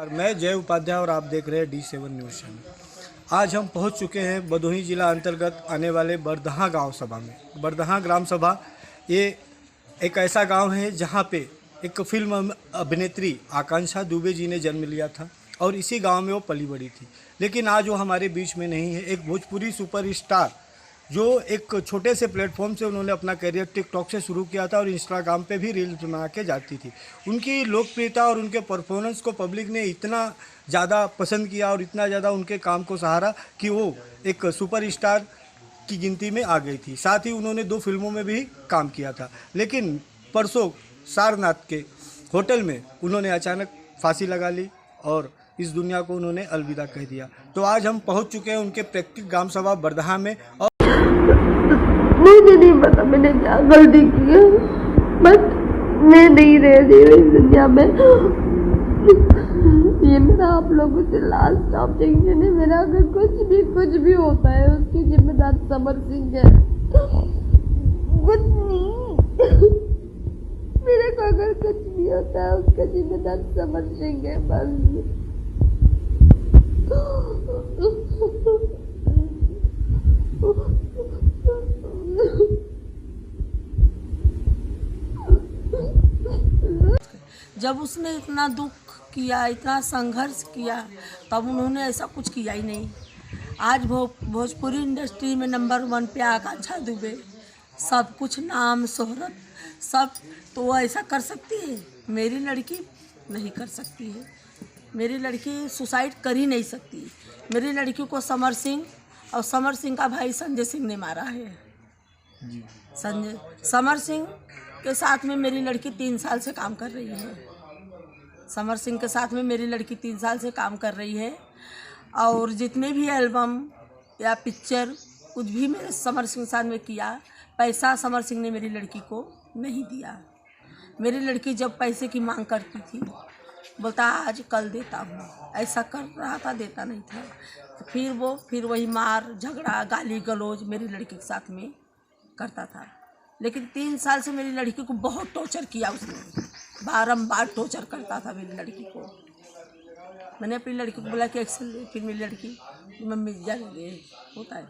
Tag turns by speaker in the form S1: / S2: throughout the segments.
S1: मैं जय उपाध्याय और आप देख रहे हैं D7 न्यूज़ चैनल। आज हम पहुंच चुके हैं भदोही जिला अंतर्गत आने वाले बरदहा गांव सभा में। बरदहा ग्राम सभा ये एक ऐसा गांव है जहां पे एक फिल्म अभिनेत्री आकांक्षा दुबे जी ने जन्म लिया था और इसी गांव में वो पली बड़ी थी। लेकिन आज वो हमारे बीच में नहीं है। एक भोजपुरी सुपरस्टार जो एक छोटे से प्लेटफॉर्म से उन्होंने अपना करियर टिकटॉक से शुरू किया था और इंस्टाग्राम पे भी रील्स बना के जाती थी। उनकी लोकप्रियता और उनके परफॉर्मेंस को पब्लिक ने इतना ज़्यादा पसंद किया और इतना ज़्यादा उनके काम को सहारा कि वो एक सुपरस्टार की गिनती में आ गई थी। साथ ही उन्होंने 2 फिल्मों में भी काम किया था। लेकिन परसों सारनाथ के होटल में उन्होंने अचानक फांसी लगा ली और इस दुनिया को उन्होंने अलविदा कह दिया। तो आज हम पहुंच चुके हैं उनके प्रैक्टिक ग्राम सभा बरदहा में। और
S2: मुझे नहीं पता मैंने क्या गलती की है, बट मैं नहीं रह रही हूँ इस दुनिया में। ये मेरा आप लोगों से लास्ट ऑब्जेक्शन है। मेरा अगर कुछ भी होता है उसकी जिम्मेदार समर सिंह है। कुछ नहीं, मेरे को अगर कुछ भी होता है उसका जिम्मेदार समर सिंह है बस।
S3: जब उसने इतना दुख किया, इतना संघर्ष किया, तब उन्होंने ऐसा कुछ किया ही नहीं। आज भोजपुरी इंडस्ट्री में नंबर 1 पे आकांक्षा दुबे, सब कुछ नाम शोहरत सब, तो वो ऐसा कर सकती है? मेरी लड़की नहीं कर सकती है। मेरी लड़की सुसाइड कर ही नहीं सकती। मेरी लड़की को समर सिंह और समर सिंह का भाई संजय सिंह ने मारा है। समर सिंह के साथ में मेरी लड़की 3 साल से काम कर रही है। समर सिंह के साथ में मेरी लड़की 3 साल से काम कर रही है और जितने भी एल्बम या पिक्चर कुछ भी मेरे समर सिंह साथ में किया, पैसा समर सिंह ने मेरी लड़की को नहीं दिया। मेरी लड़की जब पैसे की मांग करती थी, बोलता आज कल देता हूँ, ऐसा कर रहा था, देता नहीं था। तो फिर वही मार झगड़ा गाली गलौज मेरी लड़की के साथ में करता था। लेकिन 3 साल से मेरी लड़की को बहुत टॉर्चर किया उसने, बारंबार टॉर्चर करता था मेरी लड़की को। मैंने अपनी लड़की को बोला कि एक्शन ले, फिर मेरी लड़की मम्मी जा ले होता है,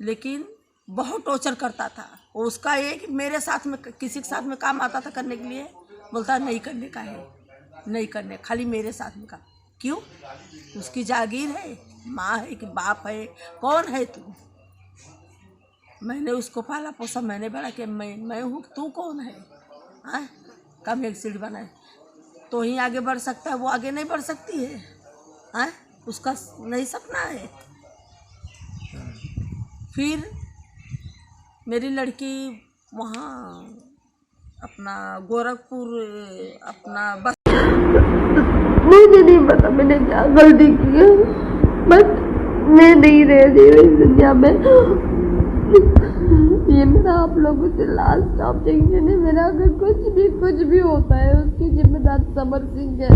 S3: लेकिन बहुत टॉर्चर करता था। और उसका एक मेरे साथ में किसी के साथ में काम आता था करने के लिए, बोलता नहीं करने का है, नहीं करने, खाली मेरे साथ में काम। क्यों? उसकी जागीर है, माँ है कि बाप है, कौन है तू? मैंने उसको पाला पोसा, मैंने बड़ा कि मैं हूँ, तू कौन है? हाँ, कम एक सीढ़ी बनाए तो ही आगे बढ़ सकता है, वो आगे नहीं बढ़ सकती है। हाँ, उसका नहीं सपना है। फिर मेरी लड़की वहाँ अपना गोरखपुर अपना बस,
S2: मुझे नहीं पता मैंने क्या गलती की है, बट मैं नहीं रह रही हूँ इस दुनिया में। ये मेरा आप लोगों से लास्ट ऑब्जेक्शन है। मेरा अगर कुछ भी होता है उसकी जिम्मेदार समर सिंह है।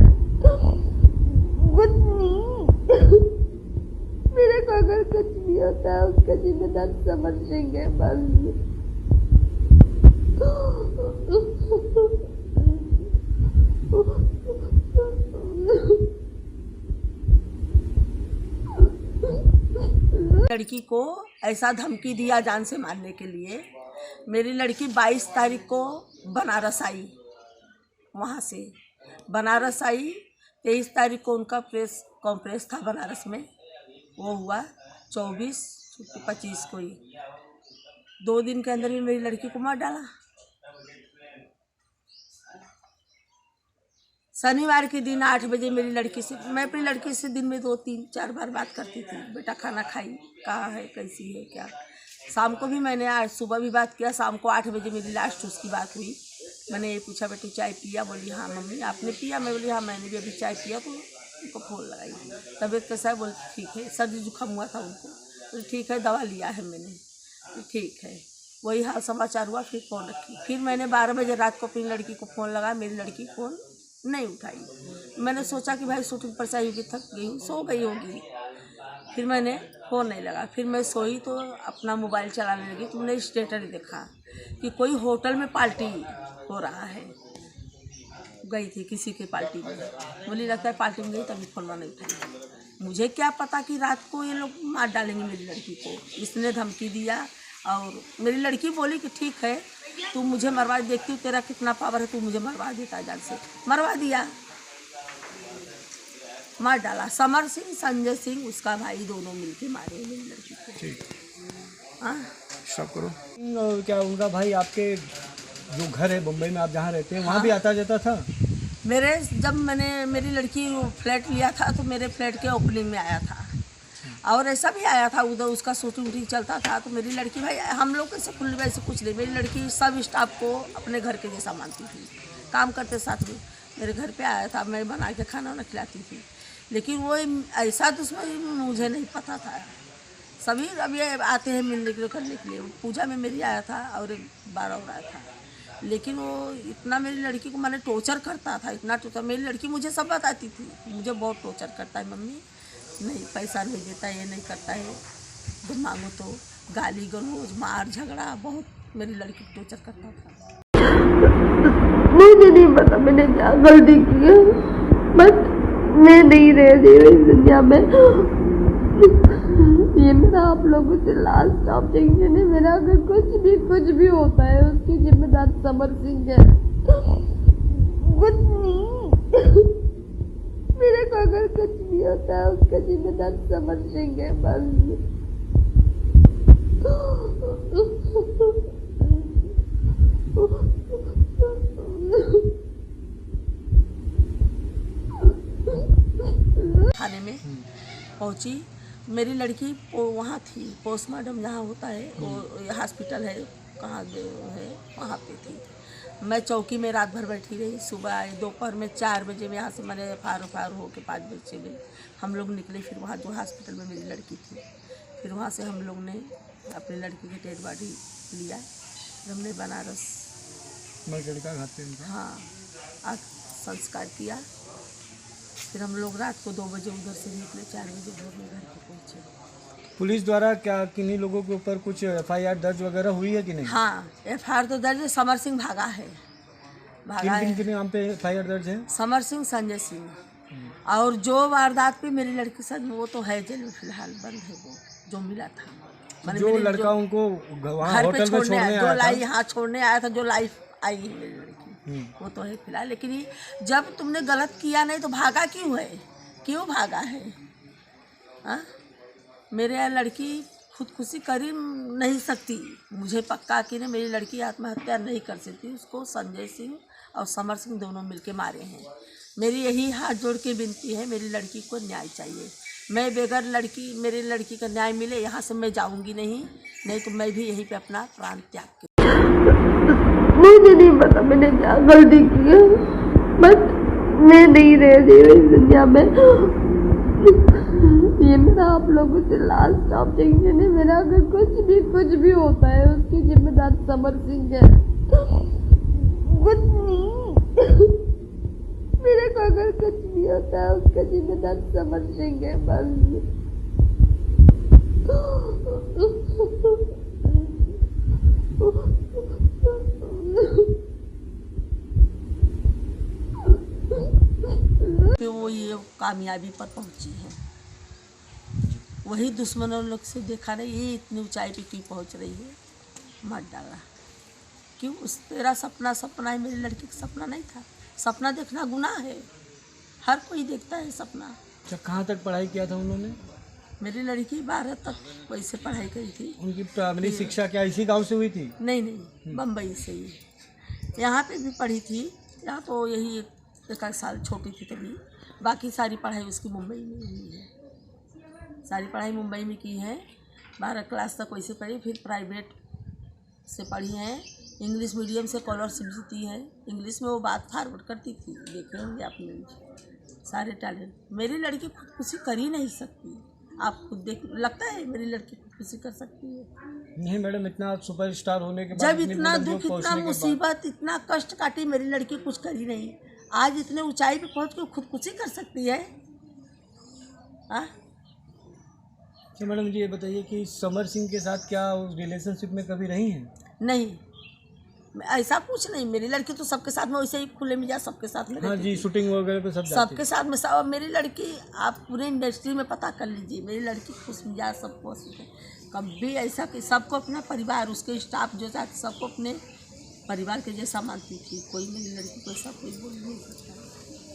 S2: कुछ नहीं, मेरे को अगर कुछ भी होता है उसका जिम्मेदार समर सिंह है बस।
S3: लड़की को ऐसा धमकी दिया जान से मारने के लिए। मेरी लड़की 22 तारीख को बनारस आई, वहाँ से बनारस आई। 23 तारीख को उनका प्रेस कॉन्फ्रेंस था बनारस में, वो हुआ 24-25 को ही। 2 दिन के अंदर ही मेरी लड़की को मार डाला। शनिवार के दिन 8 बजे मेरी लड़की से, मैं अपनी लड़की से दिन में 2-3-4 बार बात करती थी, बेटा खाना खाई, कहाँ है, कैसी है, क्या। शाम को भी मैंने, आज सुबह भी बात किया, शाम को 8 बजे मेरी लास्ट उसकी बात हुई। मैंने ये पूछा बेटी चाय पिया? बोली हाँ मम्मी। आपने पिया? मैं बोली हाँ मैंने भी अभी चाय पिया। तो उनको फोन लगाई, तबीयत कैसा है? बोली ठीक है, सर्दी जुकाम हुआ था उनको। बोली ठीक है, दवा लिया है मैंने। ठीक है, वही हाल समाचार हुआ। फिर फ़ोन रखी। फिर मैंने 12 बजे रात को अपनी लड़की को फ़ोन लगाया, मेरी लड़की फ़ोन नहीं उठाई। मैंने सोचा कि भाई शूटिंग पर से आई होगी, थक गई, सो गई होगी। फिर मैंने फ़ोन नहीं लगा। फिर मैं सोई तो अपना मोबाइल चलाने लगी तो मैंने स्टेटस देखा कि कोई होटल में पार्टी हो रहा है। गई थी किसी के पार्टी में, बोली लगता है पार्टी में गई तभी फोन नहीं उठाई। मुझे क्या पता कि रात को ये लोग मार डालेंगे मेरी लड़की को। इसने धमकी दिया और मेरी लड़की बोली कि ठीक है तू मुझे मरवा, देखती हूँ तेरा कितना पावर है, तू मुझे मरवा देता है, जान से मरवा दिया, मार डाला। समर सिंह, संजय सिंह उसका भाई दोनों मिलके मारे मेरी लड़की को।
S1: ठीक,
S3: हाँ
S1: स्टॉप करो। क्या उनका भाई आपके जो घर है मुंबई में आप जहाँ रहते हैं वहाँ
S3: हाँ।
S1: भी आता जाता था?
S3: जब मैंने मेरी लड़की फ्लैट लिया था तो मेरे फ्लैट के ओपनिंग में आया था, और ऐसा भी आया था उधर उसका शूटिंग वूटिंग चलता था। तो मेरी लड़की भाई हम लोग ऐसे खुल वैसे कुछ नहीं, मेरी लड़की सब स्टाफ को अपने घर के जैसा मानती थी, काम करते साथ में मेरे घर पे आया था, मैं बना के खाना वाना खिलाती थी। लेकिन वो ऐसा दुश्मनी मुझे नहीं पता था। सभी अब ये आते हैं मिलने के लिए, करने के लिए। पूजा में मेरी आया था और एक 12 और आया था, लेकिन वो इतना मेरी लड़की को मैंने टॉर्चर करता था, इतना टॉर्चर। मेरी लड़की मुझे सब बताती थी, मुझे बहुत टॉर्चर करता है मम्मी, नहीं पैसा नहीं देता, ये नहीं करता है, जब मांगो तो गाली गलौज मार झगड़ा, बहुत मेरी लड़की को टॉर्चर करता था।
S2: मुझे नहीं पता मैंने क्या गलती की है, बट मैं नहीं रह रही हूँ इस दुनिया में। ये मेरा आप लोगों से लास्ट ऑब्जेक्शन है। मेरा अगर कुछ भी होता है उसकी जिम्मेदार समर सिंह है, कुछ नहीं। मेरे को अगर कुछ भी होता है उसका जिम्मेदार समर सिंह है बस।
S3: थाने में पहुंची, मेरी लड़की वहाँ थी, पोस्टमार्टम जहाँ होता है वो हॉस्पिटल है, कहाँ है वहाँ पे थी। मैं चौकी में रात भर बैठी रही, सुबह आई, दोपहर में 4 बजे में यहाँ से मैंने फार हो के 5 बजे में हम लोग निकले। फिर वहाँ जो हॉस्पिटल में मेरी लड़की थी, फिर वहाँ से हम लोग ने अपनी लड़की की डेड बॉडी लिया, हमने बनारस हाँ आज संस्कार किया। फिर हम लोग रात को 2 बजे उधर से निकले, 4 बजे भोर में घर पे पहुँचे।
S1: पुलिस द्वारा क्या किन्हीं लोगों के ऊपर कुछ FIR दर्ज वगैरह हुई है कि नहीं?
S3: हाँ FIR तो दर्ज है, समर सिंह भागा है,
S1: किन नाम पे FIR दर्ज है?
S3: समर सिंह, संजय सिंह। और जो वारदात पे मेरी लड़की साथ वो तो है जेल में, फिलहाल बंद है वो, जो मिला था। मैंने
S1: जो
S3: मेरी
S1: लड़का उनको वहाँ
S3: घर पे
S1: होटल में छोड़ने
S3: जो
S1: आया था,
S3: लाई हाँ छोड़ने आया था, जो लाइफ आई है मेरी लड़की वो तो है फिलहाल। लेकिन ये जब तुमने गलत किया नहीं तो भागा क्यों है, क्यों भागा है? हाँ मेरे यहाँ लड़की खुदकुशी कर ही नहीं सकती, मुझे पक्का कि नहीं मेरी लड़की आत्महत्या नहीं कर सकती। उसको संजय सिंह और समर सिंह दोनों मिलके मारे हैं। मेरी यही हाथ जोड़ के विनती है, मेरी लड़की को न्याय चाहिए। मैं बगैर मेरी लड़की का न्याय मिले यहाँ से मैं जाऊँगी नहीं तो मैं भी यहीं पे अपना प्राण त्याग के।
S2: मुझे नहीं पता मैंने क्या गलती की है, बट मैं नहीं रह रही हूँ इस दुनिया में। ये मेरा आप लोगों से लास्ट ऑब्जेक्शन है। मेरा अगर कुछ भी होता है उसकी जिम्मेदार समर सिंह है, कुछ नहीं। मेरे को अगर कुछ भी होता है उसका जिम्मेदार समर सिंह है बस।
S3: कि वो ये कामयाबी पर पहुंची है, वही दुश्मनों लोग से देखा नहीं ये इतनी ऊंचाई पे क्यों पहुंच रही है, मार डाला क्यों? उस तेरा सपना है, मेरी लड़की का सपना नहीं था। सपना देखना गुनाह है, हर कोई देखता है सपना।
S1: अच्छा कहाँ तक पढ़ाई किया था उन्होंने?
S3: मेरी लड़की 12 तक वैसे पढ़ाई करी थी।
S1: उनकी प्राइमरी शिक्षा क्या इसी गांव से हुई थी?
S3: नहीं बम्बई से ही, यहाँ पे भी पढ़ी थी, यहाँ तो यही 1 साल छोटी थी तभी। बाकी सारी पढ़ाई उसकी मुंबई में हुई है, सारी पढ़ाई मुंबई में की है। 12 क्लास तक वैसे पढ़ी, फिर प्राइवेट से पढ़ी है। इंग्लिश मीडियम से स्कॉलरशिप जीती है। इंग्लिश में वो बात फॉरवर्ड करती थी, देखे होंगे आपने सारे टैलेंट। मेरी लड़की खुदकुशी कर ही नहीं सकती, आपको देख लगता है मेरी लड़की खुदकुशी कर सकती है?
S1: नहीं मैडम, इतना सुपरस्टार होने के बाद
S3: जब इतना दुख, इतना मुसीबत, इतना कष्ट काटी, मेरी लड़की कुछ करी नहीं, आज इतने ऊंचाई पे पहुंच के खुदकुशी कर सकती है? हाँ
S1: अच्छा मैडम मुझे ये बताइए कि समर सिंह के साथ क्या उस रिलेशनशिप में कभी रही हैं?
S3: नहीं, ऐसा कुछ नहीं, मेरी लड़की तो सबके साथ में वैसे ही खुले मिजाज सबके साथ में
S1: हाँ
S3: रहती
S1: जी,
S3: थी।
S1: शूटिंग वगैरह पे सब जाती
S3: सबके साथ में सब। मेरी लड़की आप पूरे इंडस्ट्री में पता कर लीजिए, मेरी लड़की खुश मिजाज सबको हंसते हैं। कभी ऐसा कि सबको अपना परिवार, उसके स्टाफ जो चाहते सबको अपने परिवार के जैसा मानती थी। कोई मेरी लड़की को ऐसा कोई बोल नहीं सकता।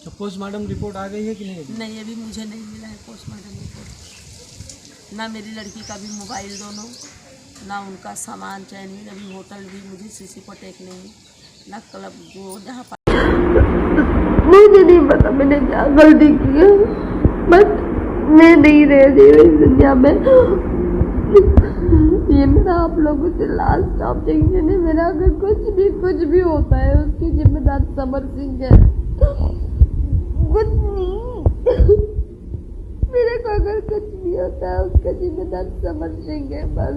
S1: तो पोस्टमार्टम रिपोर्ट आ गई है कि नहीं?
S3: नहीं, अभी मुझे नहीं मिला है पोस्टमार्टम रिपोर्ट। ना मेरी लड़की का भी मोबाइल दोनों, ना उनका सामान चैनी, अभी होटल भी मुझे सीसी पर टेक नहीं, ना क्लब जो जहाँ पर।
S2: मुझे नहीं पता मैंने क्या गलती की है, बट मैं नहीं रह रही हूँ इस दुनिया में। ये मेरा आप लोगों से लास्ट ऑब्जेक्शन है। मेरा अगर कुछ भी होता है उसकी जिम्मेदार समर सिंह है। कुछ नहीं, मेरे को अगर कुछ भी होता है उसका जिम्मेदार समर सिंह है बस।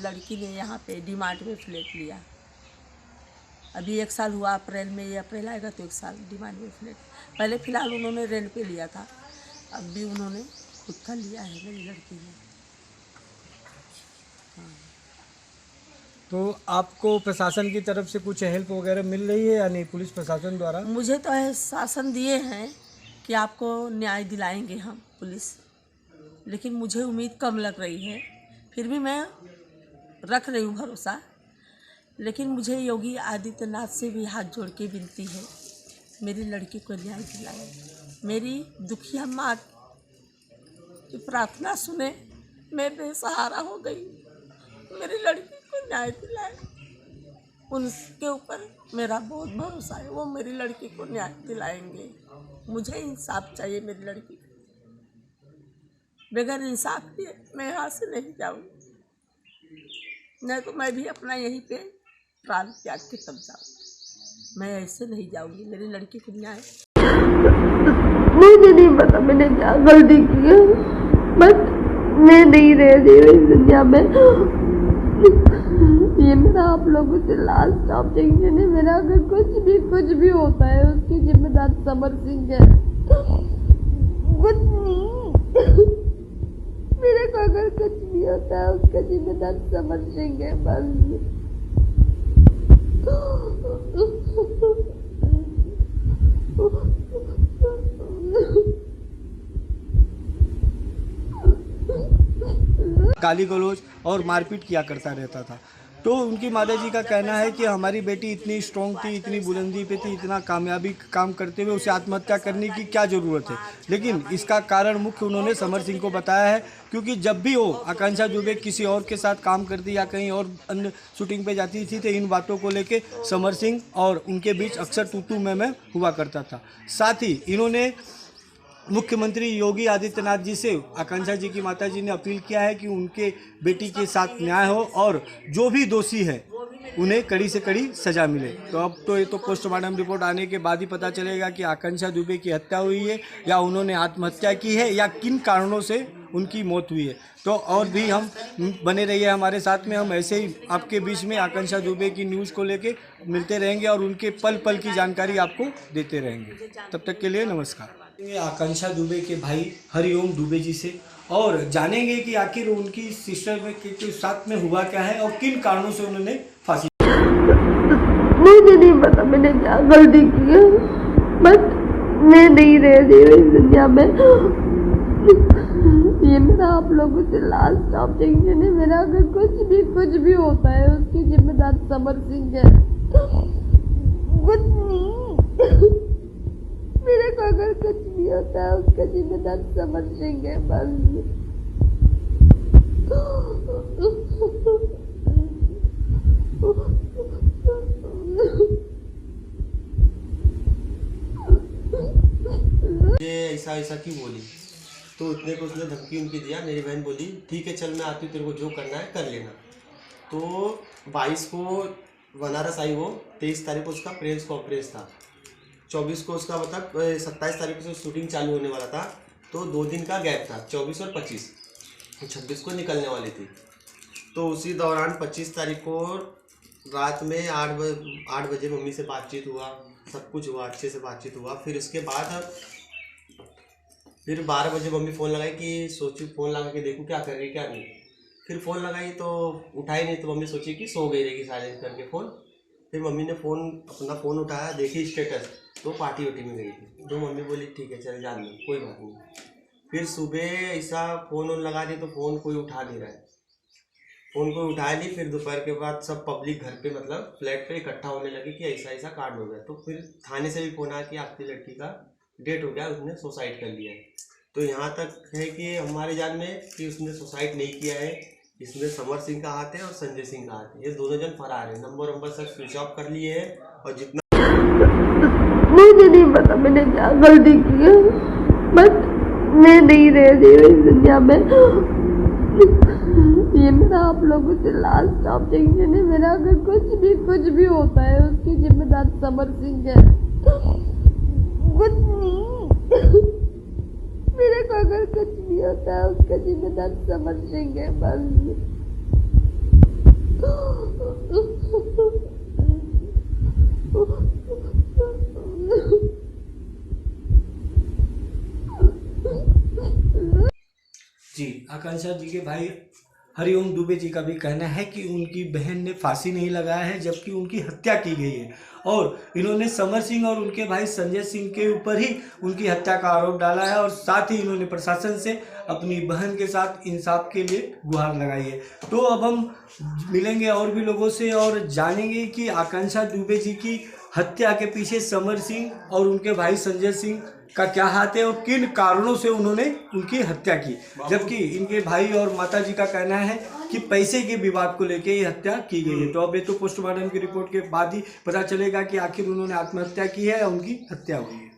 S3: लड़की ने यहाँ पे डीमार्ट में फ्लैट लिया। अभी 1 साल हुआ, अप्रैल में, ये अप्रैल आएगा तो 1 साल डीमार्ट में फ्लैट। पहले फ़िलहाल उन्होंने रेंट पे लिया था, अब भी उन्होंने खुद का लिया है मेरी लड़की ने।
S1: तो आपको प्रशासन की तरफ से कुछ हेल्प वगैरह मिल रही है या नहीं, पुलिस प्रशासन द्वारा?
S3: मुझे तो शासन दिए हैं कि आपको न्याय दिलाएंगे हम पुलिस, लेकिन मुझे उम्मीद कम लग रही है। फिर भी मैं रख रही हूँ भरोसा, लेकिन मुझे योगी आदित्यनाथ से भी हाथ जोड़ के विनती है, मेरी लड़की को न्याय दिलाएं। मेरी दुखिया माँ की प्रार्थना सुने, मैं बेसहारा हो गई, मेरी लड़की को न्याय दिलाएं। उनके ऊपर मेरा बहुत भरोसा है, वो मेरी लड़की को न्याय दिलाएंगे। मुझे इंसाफ चाहिए मेरी लड़की को। बगैर इंसाफ के मैं यहाँ से नहीं जाऊँगी, नहीं तो मैं भी अपना यहीं पे प्राण त्याग के तब जाऊँगी। मैं ऐसे नहीं जाऊँगी, मेरी लड़की को न्याय।
S2: मुझे नहीं पता मैंने क्या गलती की है, बट मैं नहीं रह रही हूँ इस दुनिया में। ये मेरा आप लोगों से लास्ट ऑब्जेक्शन है। मेरा अगर कुछ भी होता है उसकी जिम्मेदार समर सिंह है। कुछ नहीं, मेरे को अगर कुछ भी होता है उसका जिम्मेदार समर सिंह है बस।
S1: गाली गलौज और मारपीट किया करता रहता था। तो उनकी माताजी का कहना है कि हमारी बेटी इतनी स्ट्रॉन्ग थी, इतनी बुलंदी पे थी, इतना कामयाबी काम करते हुए उसे आत्महत्या करने की क्या ज़रूरत है। लेकिन इसका कारण मुख्य उन्होंने समर सिंह को बताया है, क्योंकि जब भी वो आकांक्षा दुबे किसी और के साथ काम करती या कहीं और अन्य शूटिंग पे जाती थी तो इन बातों को लेके समर सिंह और उनके बीच अक्सर तू मैं हुआ करता था। साथ ही इन्होंने मुख्यमंत्री योगी आदित्यनाथ जी से आकांक्षा जी की माताजी ने अपील किया है कि उनके बेटी के साथ न्याय हो और जो भी दोषी है उन्हें कड़ी से कड़ी सजा मिले। तो अब तो ये तो पोस्टमार्टम रिपोर्ट आने के बाद ही पता चलेगा कि आकांक्षा दुबे की हत्या हुई है या उन्होंने आत्महत्या की है या किन कारणों से उनकी मौत हुई है। तो और भी हम बने रहिए हमारे साथ में, हम ऐसे ही आपके बीच में आकांक्षा दुबे की न्यूज़ को लेके मिलते रहेंगे और उनके पल पल की जानकारी आपको देते रहेंगे। तब तक के लिए नमस्कार। आकांक्षा दुबे के भाई हरिओम दुबे जी से और जानेंगे कि आखिर उनकी सिस्टर में के साथ में हुआ क्या है और किन कारणों से उन्होंने फांसी।
S2: मुझे नहीं पता मैंने क्या गलती की है, बट मैं नहीं रह रही हूँ इस दुनिया में। ये मेरा आप लोगों से लास्ट ऑब्जेक्शन है। मेरा अगर कुछ भी होता है उसकी जिम्मेदार समर सिंह है। कुछ नहीं, मेरे को अगर कुछ भी होता है उसका जिम्मेदार समर सिंह है बस।
S4: ये ऐसा क्यों बोली, तो उतने को उसने धमकी उनकी दिया। मेरी बहन बोली ठीक है चल मैं आती हूँ, तेरे को जो करना है कर लेना। तो 22 को बनारस आई वो, 23 तारीख को उसका प्रेस कॉन्फ्रेंस था, 24 को उसका मतलब 27 तारीख को शूटिंग चालू होने वाला था। तो 2 दिन का गैप था, 24 और 25, 26 को निकलने वाली थी। तो उसी दौरान 25 तारीख को रात में 8 बजे मम्मी से बातचीत हुआ, सब कुछ हुआ, अच्छे से बातचीत हुआ। फिर उसके बाद फिर 12 बजे मम्मी फ़ोन लगाई कि सोची फ़ोन लगा के देखूँ क्या कर रही क्या नहीं। फिर फ़ोन लगाई तो उठाई नहीं, तो मम्मी सोची कि सो गई रहेगी साइलेंट करके फ़ोन। फिर मम्मी ने अपना फ़ोन उठाया, देखी स्टेटस तो पार्टी वार्टी में गई थी। तो मम्मी बोली ठीक है चल जान दो कोई बात नहीं। फिर सुबह ऐसा फ़ोन लगा दी तो फ़ोन कोई उठा नहीं रहा है, फ़ोन कोई उठाया नहीं। फिर दोपहर के बाद सब पब्लिक घर पे मतलब फ्लैट पे इकट्ठा होने लगी कि ऐसा ऐसा कांड हो गया। तो फिर थाने से भी फ़ोन आया कि आपकी लड़की का डेट हो गया, उसने सुसाइड कर लिया है। तो यहाँ तक है कि हमारे जान में कि उसने सुसाइड नहीं किया है, इसमें समर सिंह का हाथ है और संजय सिंह का हाथ है। ये दोनों जन फरार है, नंबर सब स्विच ऑफ कर लिए हैं। और जितना
S2: मुझे नहीं पता मैंने क्या गलती की है, बट मैं नहीं रह रही हूँ इस दुनिया में। ये मेरा आप लोगों से लास्ट ऑब्जेक्शन है। मेरा अगर कुछ भी होता है उसकी जिम्मेदार समर सिंह है। कुछ नहीं, मेरे को अगर कुछ भी होता है उसका जिम्मेदार समर सिंह है बस।
S1: जी, आकांक्षा जी के भाई हरिओम दुबे जी का भी कहना है कि उनकी बहन ने फांसी नहीं लगाया है, जबकि उनकी हत्या की गई है। और इन्होंने समर सिंह और उनके भाई संजय सिंह के ऊपर ही उनकी हत्या का आरोप डाला है। और साथ ही इन्होंने प्रशासन से अपनी बहन के साथ इंसाफ के लिए गुहार लगाई है। तो अब हम मिलेंगे और भी लोगों से और जानेंगे कि आकांक्षा दुबे जी की हत्या के पीछे समर सिंह और उनके भाई संजय सिंह का क्या हाथ है और किन कारणों से उन्होंने उनकी हत्या की। जबकि इनके भाई और माता जी का कहना है कि पैसे के विवाद को लेकर ये हत्या की गई है। तो अब ये तो पोस्टमार्टम की रिपोर्ट के बाद ही पता चलेगा कि आखिर उन्होंने आत्महत्या की है या उनकी हत्या हुई है।